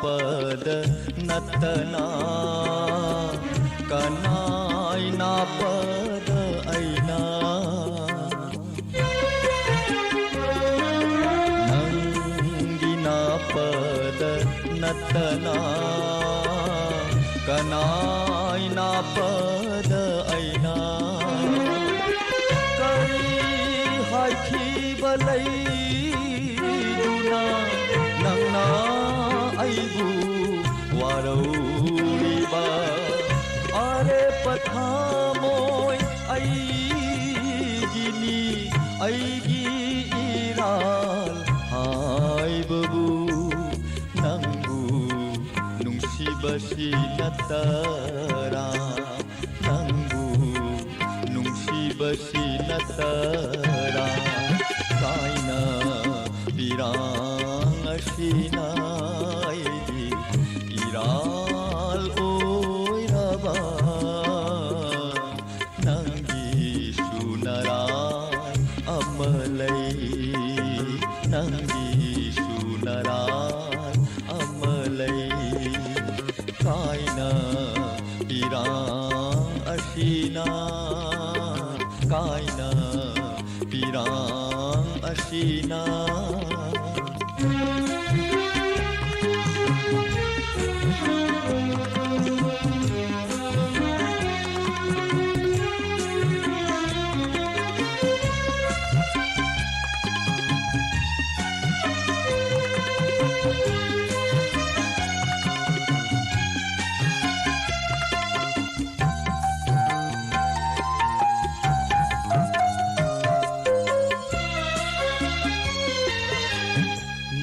पद नतना कनाय ना पद ऐना नंगिना पद नतना कनाय ना पद ऐना करी हाखी बलै दुना नंगना आइबु वारौरिबा आरे पथामोय आइगिनी आइगी इराल हाइबबु नंगु नुंसिबसि नतरा नंगु नुंसिबसि नतरा कायना पिरां अशीना इराल ओइरबा नंगी सुनराय अमलै नंगी सुनराय अमलै कायना पिरां अशीना कायना पिरां अशीना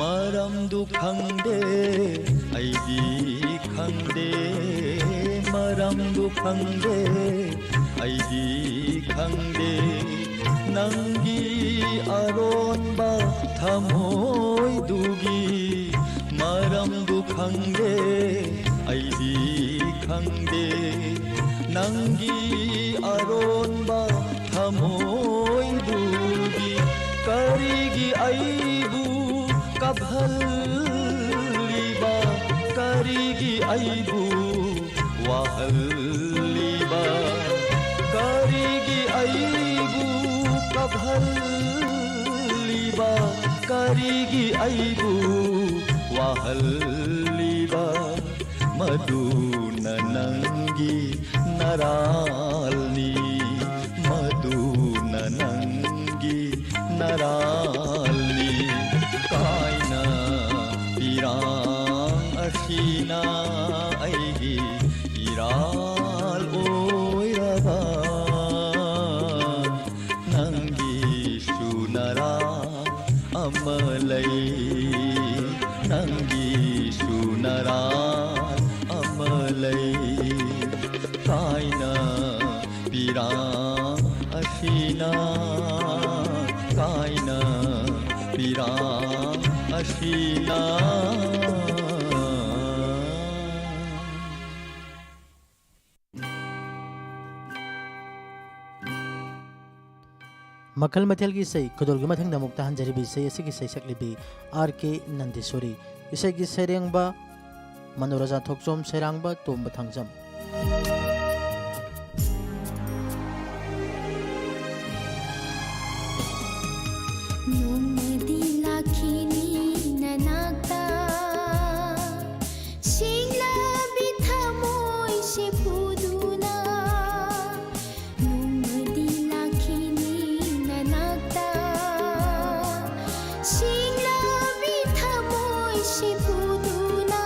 मरमदु खंदे ऐगी खंदे मरमदु खंदे ऐगी खंदे नंगी अरोनबा थमोय दुगी मरमदु खंदे ऐगी खंदे नंगी अरोनबा थमोय दुगी करिगी आइबु कभलिबा करिगी आइबु वाहलिबा करिगी आइबु कभलिबा करिगी आइबु वाहलिबा मधुन नंगी नरालनी मधुन नंगी नरालनी कायना पिरां अशीना ऐगी इराल ओइरबा नंगी सुनरा अमलै नंगी सुनरा अमलै कायना पिरां अशीना कायना पिरां अशीना मखल मथेल की सई खुदोल की मथंग दमुक्ता हंजरीबी सई ऐसे की सई सकलिबी आर.के. नंदीश्वरी इसे की सेरेंगबा मनोरजा Thokchom सेरांगबा तोम बथंगजम Shingla bi thamoy she puduna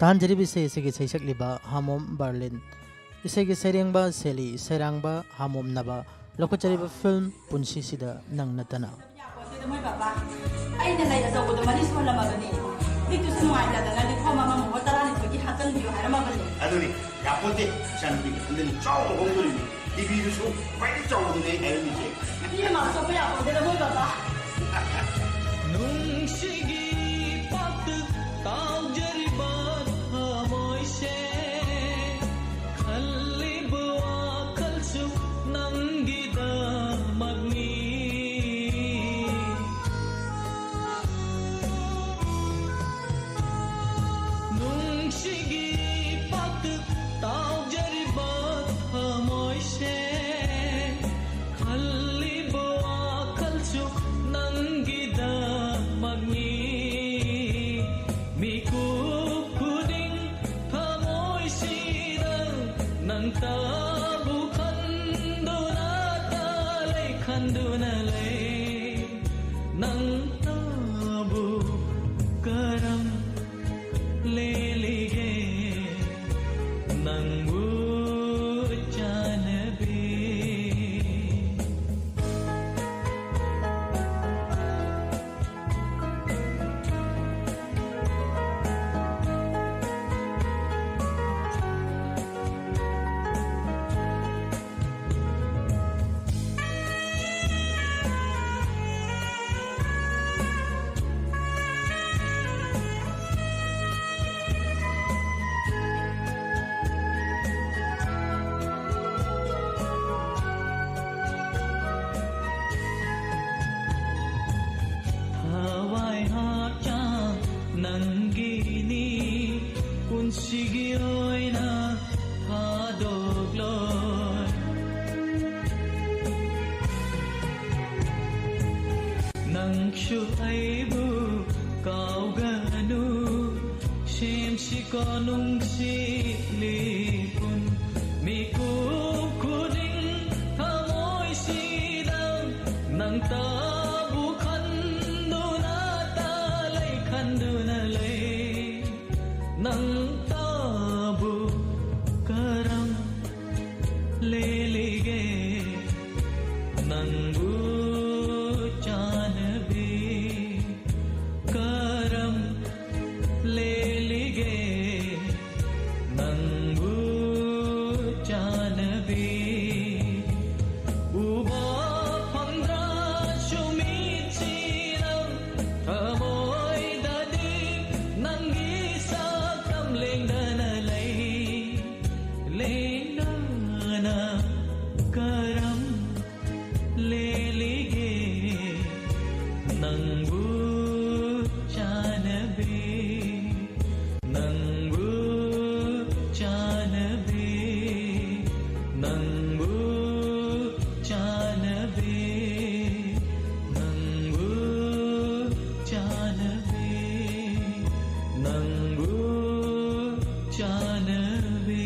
तानजरीब इसे सैसकलिबा हामोम बर्लिन इसे सैरेंबा सेली सैरांबा हामोम नबा लखचरीब फिल्म पुंसी सिदा नंग नतना मोय बाबा अइना लाई अजौबदो मनि सोलमगनी दिक्तुसु नुआइतादना लिखो मामा मोह तरानि थोगी हातन बियो हारमगनी अदुनी यापोते शांति अंदनी चाव होंदुनी टीवीदुसु फाइट चावदुने हैमिजे ये मा सोपे यापोते मोय बाबा नुंशिगी पत ताउजरिबा मोइशे खल्लिबवा खलसु नंगिदा मग्नी नुंशिगी पत ताउजरिबा मोइशे खल्लिबवा खलसु नंगिदा magni miku kuding thamoy sidang nang tabu khanduna talay khanduna lay nang tabu karam lelige nang uchanabe nangini punsigi oina hadogloy nang shu aibu kauganu shem shikonung silipun miku kuding thamoy sidang nang tabu khanduna talay khanduna nang tabu karam lelige nang uchanabe karam lelige nang uchanabe uba pandra shumichiram thamoy dadi nangi lenana karam lelige nangu chanabe nangu chanabe nangu chanabe nangu chanabe nangu chanabe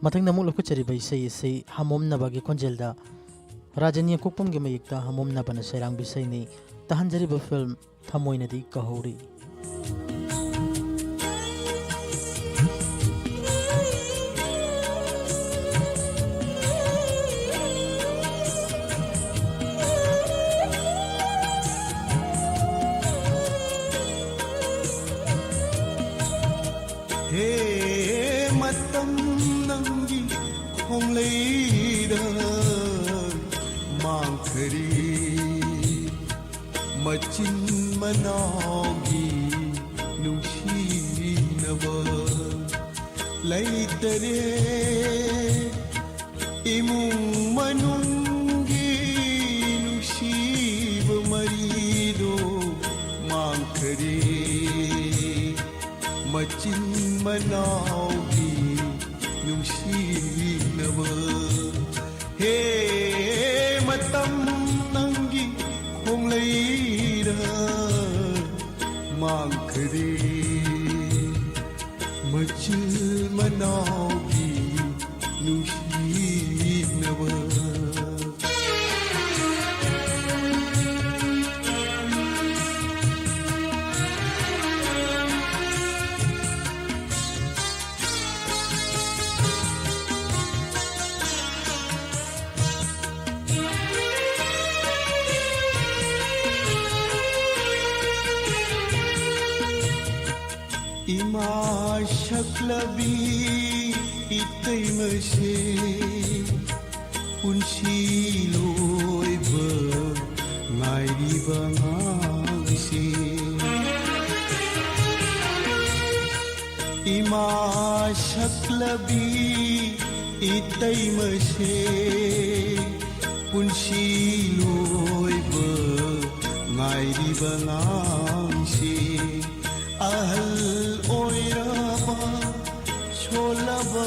matang namuk lokuchari bai sei hamom nabagi konjelda rajaniya kokpom ge mayikta hamom nabana serang bisai ni tahanjari ba film thamoina di kahori machin manaugi nungsinaba laitare imung manunggi nungsiba marido mangkare machin manaugi nungsinaba he matam nangi khonglai mangkare machil manaugi nushi ꯅꯨꯡꯁꯤꯅꯕ इमा शक्लबी इतैमसे पुन्सि लोइबा ngaiरिबा ngangसे इमा शक्लबी इतैमसे पुन्सि लोइबा ngaiरिबा ngangसे ahal oiraba cholaba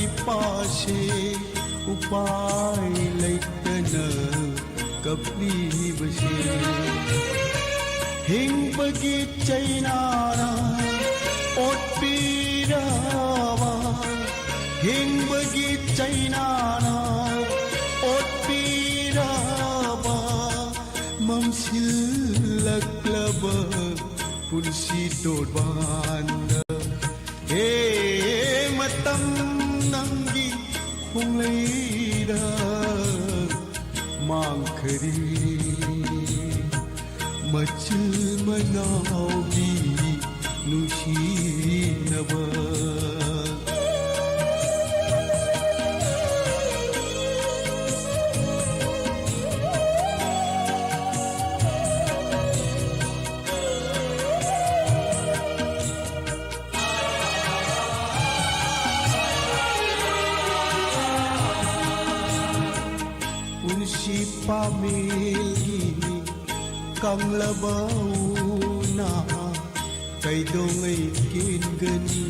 ipase upai laitana kaplibase hingbagi chainara otpiraba hingbagi chainara otpiraba mamsilaklaba पुनसी तोड़बाना हे मतम नंगी खुंगलेरा मांखरी मचल मनावी नुशीनबा pamilgi kanglabauna kaidongai kingani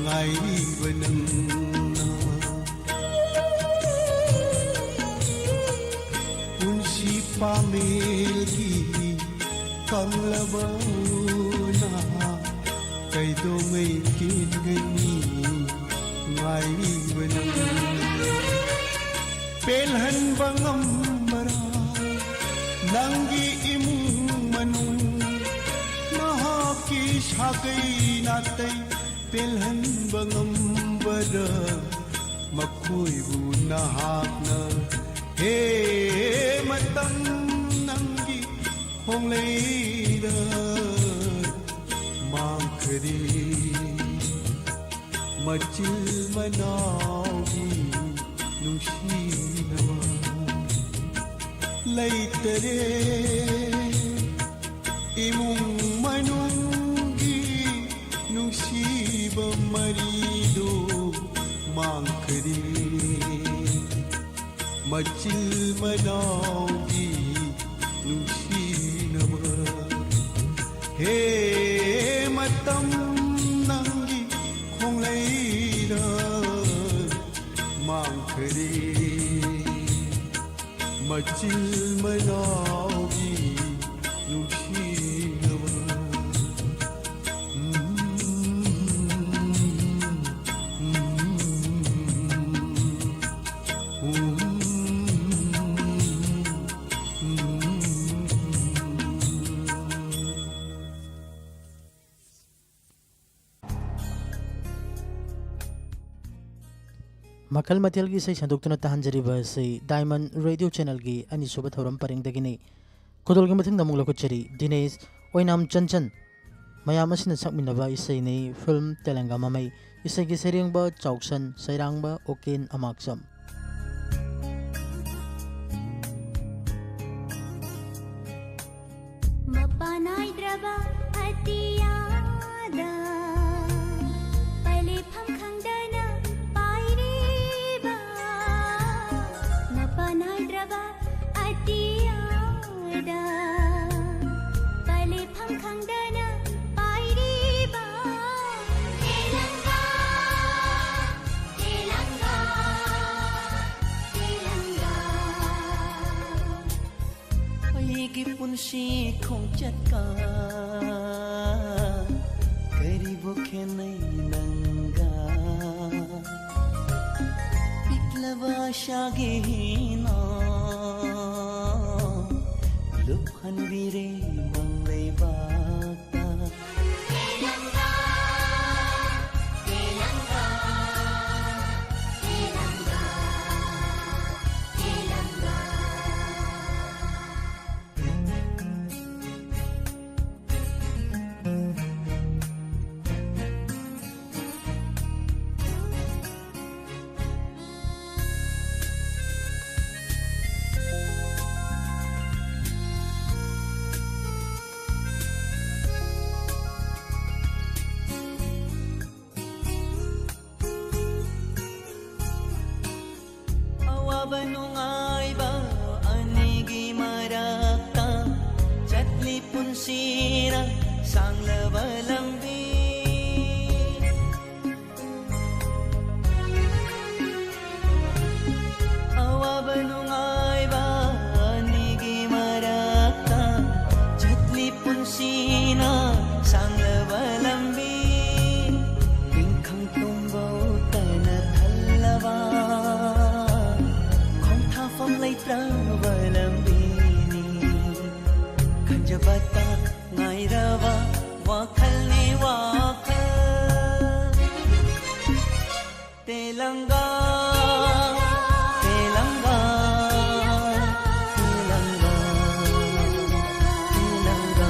ngai banana punsi pamilgi kanglabauna kaidongai kingani ngai banana pelhan bangam mara nangi imung manung mahaki shagai natai pelhan bangam bara makoi bu nahakna he matam nangi hongleira mangkhri machil manawi नुशीनवा लैतरे इमुंग मनुंगी नुशीब मरीदो मांखरी मचिल मनाओगी नुशीनवा हे मतम नंगी खोंगलेरा मांखरी मचिल मनावी नुशीनवा मखल मथेल की सही संदुक्तुना तहंजरिबा से diamond radio channel की अनिसुब थौरम परिंगदगिनी खुदोल की मथिंग दमुल लकुचरी दिनेश ओइनाम चंचन मयाम असिना सकमिनबा इसैनी film Telanga ममै इसै की सेरिंगबा चौक्सन सैरांगबा ओकेन अमाक्सम मपानाइद्रबा अतियादा पले फम खंगदना पाइरेबा मपानाइद्रबा अतियादा पले फम खंगदना पाइरेबा तेलंगा तेलंगा तेलंगा ꯑꯩꯒꯤ ꯄꯨꯟꯁꯤ ꯈꯣꯡꯆꯠꯀ ꯀꯔꯤꯕꯨ ꯈꯦꯠꯅꯩ ꯅꯪꯒ ꯄꯤꯛꯂꯕ आशागे ना लुफानबिरे मंगलै बाता Banungayba anigi marakta Chatli punsira sanglaba lambi Awa banungayba anigi marakta Chatli punsira sanglaba lambi Bingkang tumbao tana thallava Famlay trabalambini Kanjabata ngairawa wakal ni wakal Telangga Telangga Telangga Telangga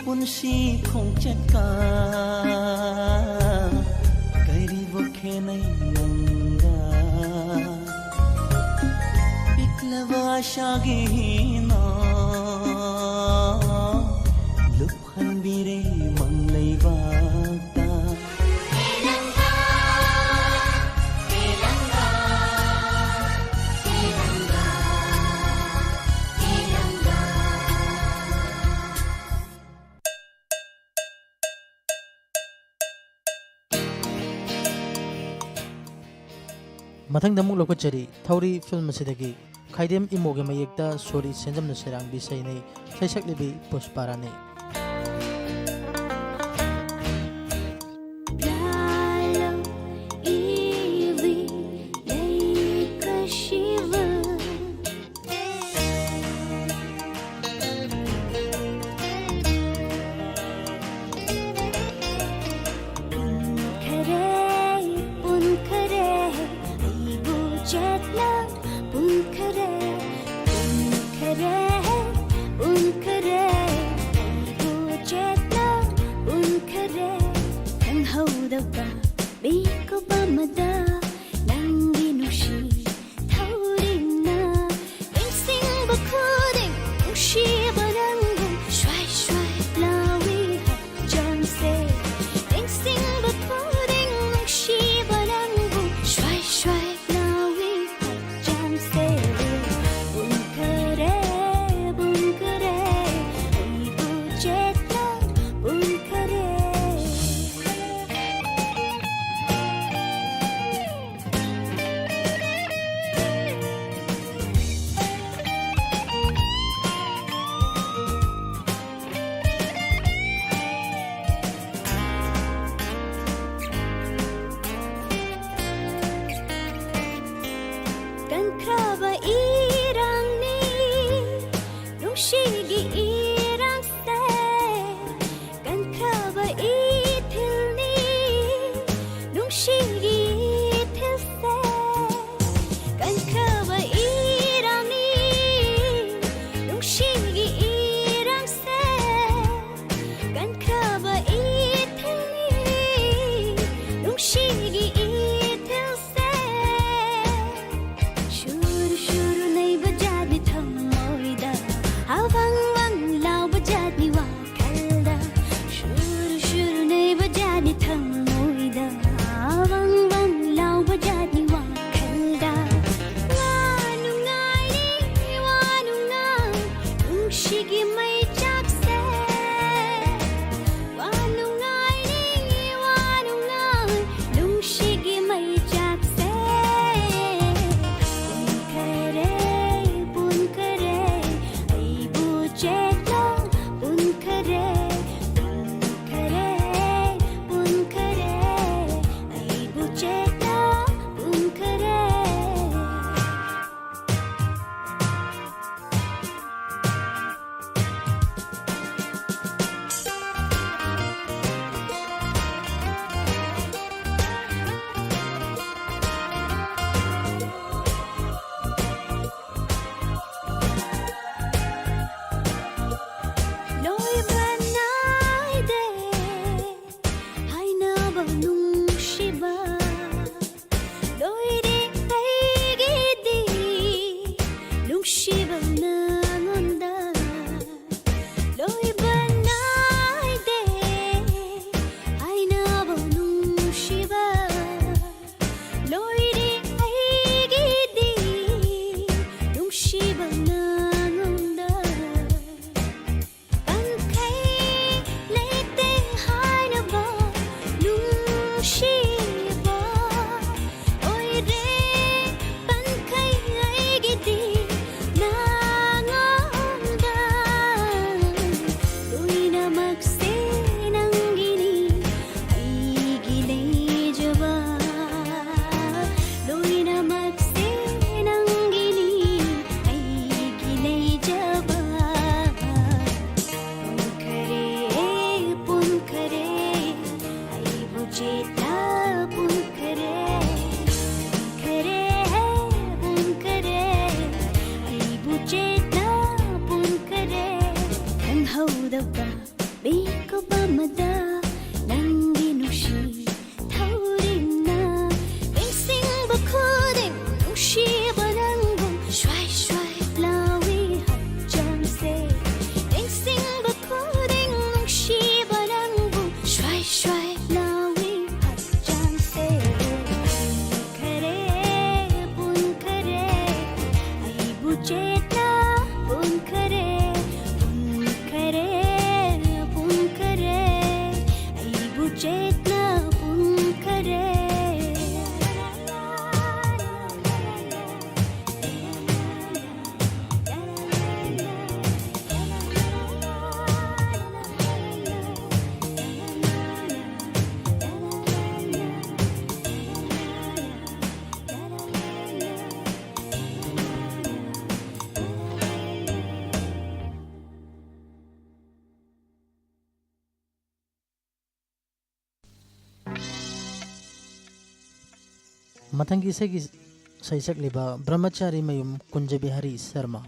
punsi khong chaka kairi bokhe nai nanga piklava shage na luphan bire manglai bata मथंग दमुक लोकचरी थौरी film असिदगी खाइदेम इमोगे मयेक्ता सोरी सेंजमन सेरांग बिसैने सैसक्लिबी पुष्पाराने ꯕꯦꯀꯣꯕꯃꯗ ꯅꯪꯒꯤ ꯅꯨꯡꯁꯤ ꯊꯧꯔꯤꯡꯅ ꯅꯤꯡꯁꯤꯡꯕ ꯈꯨꯗꯤꯡ ꯅꯨꯡꯁꯤꯕ ꯅꯪꯕꯨ ꯁ꯭ꯋꯥꯏ ꯁ꯭ꯋꯥꯏ ꯂꯥꯎꯏ ꯍꯛꯆꯥꯡꯁꯦ ꯅꯤꯡꯁꯤꯡꯕ ꯈꯨꯗꯤꯡ ꯅꯨꯡꯁꯤꯕ ꯅꯪꯕꯨ ꯁ꯭ꯋꯥꯏ ꯁ꯭ꯋꯥꯏ ꯂꯥꯎꯏ ꯍꯛꯆꯥꯡꯁꯦ ꯈꯔꯦ ꯄꯨꯟꯈꯔꯦ ꯑꯩꯕꯨ ꯆꯦꯠꯅ ꯄꯨꯟꯈꯔꯦ ꯄꯨꯟꯈꯔꯦ ꯄꯨꯟꯈꯔꯦ ꯑꯩꯕꯨ ꯆꯦꯠꯅ ꯄꯨꯟꯈꯔꯦ ꯃꯊꯪꯒꯤ ꯏꯁꯩꯒꯤ ꯁꯩꯁꯛꯂꯤꯕ ꯕ꯭ꯔꯍ꯭ꯃꯆꯥꯔꯤ ꯃꯌꯨꯝ ꯀꯨꯟꯖꯕꯤꯍꯥꯔꯤ ꯁꯔꯃ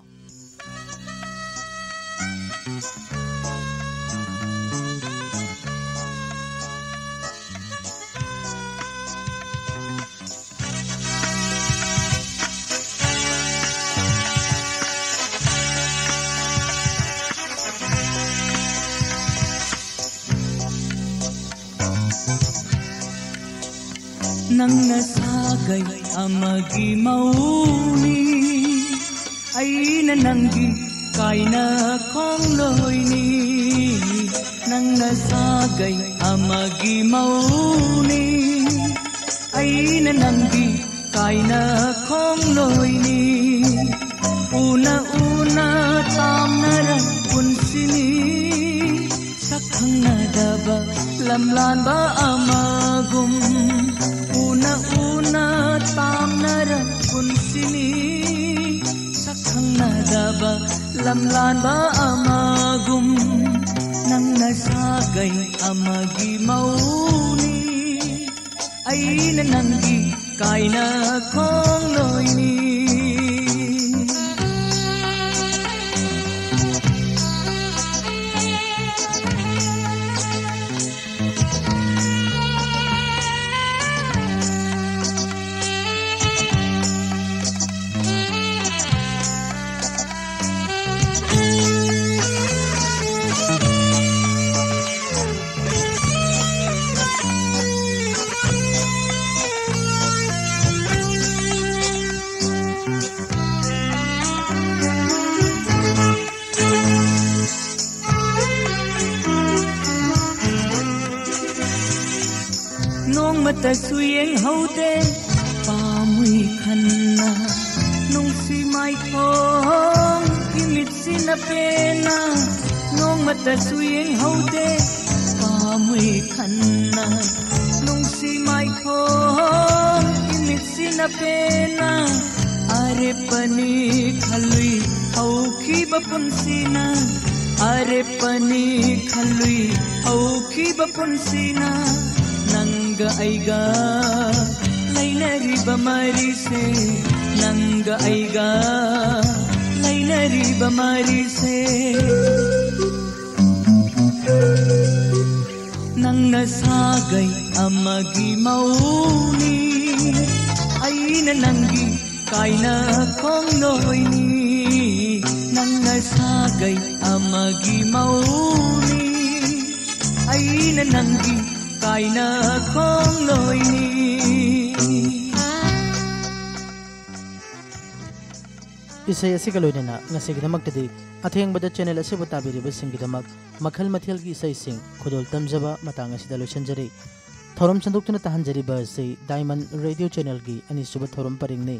ꯅꯪꯅ ꯁꯥꯒꯩ ꯑꯃꯒꯤ ꯃꯧꯅꯤ ꯑꯩꯅ ꯅꯪꯒꯤ ꯀꯥꯏꯅ ꯈꯣꯡꯂꯣꯏꯅꯤ ꯅꯪꯅ ꯁꯥꯒꯩ ꯑꯃꯒꯤ ꯃꯧꯅꯤ ꯑꯩꯅ ꯅꯪꯒꯤ ꯀꯥꯏꯅ ꯈꯣꯡꯂꯣꯏꯅꯤ ꯎꯅ ꯎꯅ ꯇꯥꯝꯅꯔ ꯄꯨꯟꯁꯤꯅꯤ ꯁꯛꯈꯪꯅꯗꯕ ꯂꯝꯂꯥꯟꯕ ꯑꯃꯒꯨꯝ una una tamnara punsini sakhangnadaba lamlanba amagum nangna sagai amagi mauni aina nangi kaina khongloini mata suyeng haude pamui khanna nungsi mai thong kimit sina pena nong mata suyeng haude pamui khanna nungsi mai thong kimit sina pena are pani khalui hauki bapunsina are pani khalui hauki bapunsina nanga aiga lainariba marise nanga aiga lainariba marise nangna sagai amagi mauni aina nangi kaina khongloini nangna sagai amagi mauni aina nangi kaina khongloini isay asiga loinana ngasigidamaktadi athengbada channel asibu tabiribasinggidamak makhal mathelgi isay sing khudol tamjaba matang asida loisanjari thorom chanduktuna tahanjariba sei diamond radio channel gi ani suba thorom paringni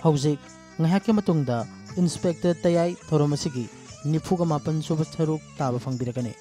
hojik ngahakya matungda inspector tayai thorom asigi nifuga mapan suba tharuk taba phangbirakani